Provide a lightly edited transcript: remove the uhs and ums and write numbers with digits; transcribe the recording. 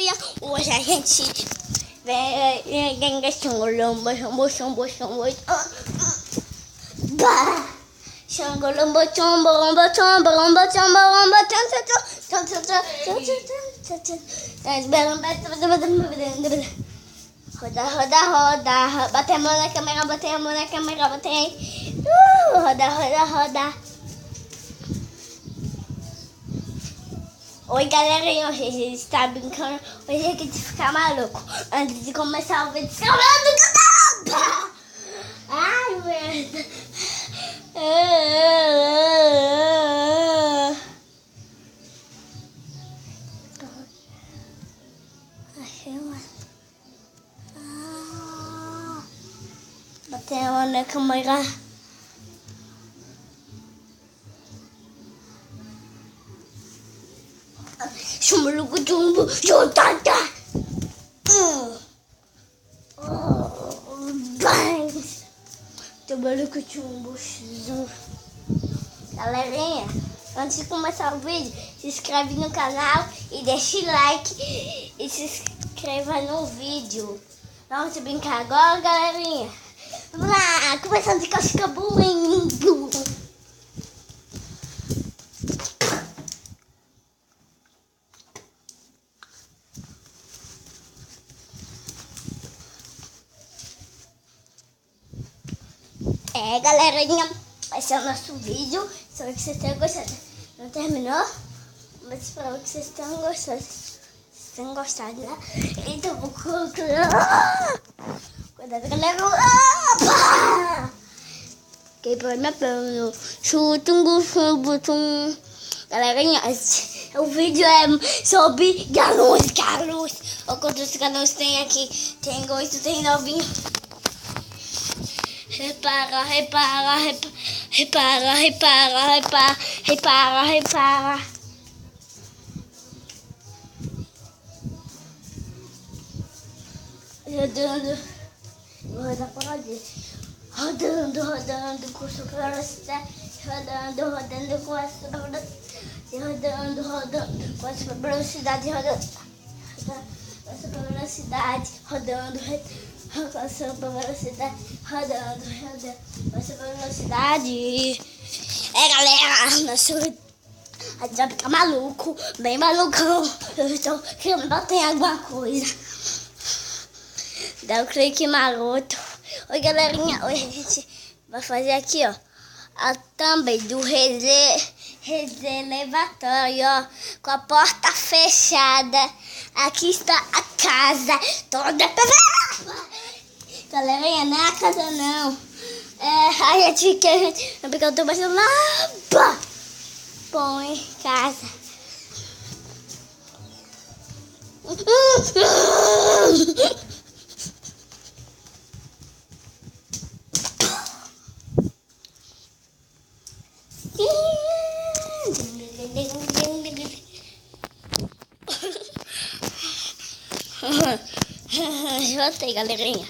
galerinha, hoje a gente vem xangolombo, xambo, xangolombo, chombo, roda, bate a mão na câmera, roda. Oi galerinha, hoje a gente tá brincando, hoje a gente fica maluco. Antes de começar o vídeo, fica maluco. Ai, merda. Achei uma. Bateu a mão na câmera. Chumulugu jumbo, juntata. Bang. Chumulugu jumbo. Galerinha, antes de começar o vídeo, se inscreve no canal e deixe like e se inscreva no vídeo. Vamos brincar agora, galerinha? Vamos lá, começando de cascabuinho. Galerinha, esse é o nosso vídeo. Espero que vocês tenham gostado. Não terminou? Mas espero que vocês tenham gostado. Vocês tenham gostado, né? Então vou colocar. Cuidado, galera. Quebrou minha perna. Chutungu. Galerinha, o vídeo é sobre Galus. Olha quantos Galus tem aqui. Tem 8, tem 9. Repara. Rodando. Vou rodar para ali. Rodando com super velocidade. Rodando com a super velocidade. Rodando com a super velocidade. Rodando com a super velocidade. Rodando com a super velocidade. Galera, nosso a gente vai ficar maluco, bem malucão. Eu estou querendo bater alguma coisa. Dá um clique maroto. Oi, galerinha, hoje a gente vai fazer aqui, ó, a thumb do elevatório, ó, com a porta fechada. Aqui está a casa toda. Galerinha, não é a casa não. A gente quer, porque eu tô passando lá. Põe casa. Voltei, galerinha.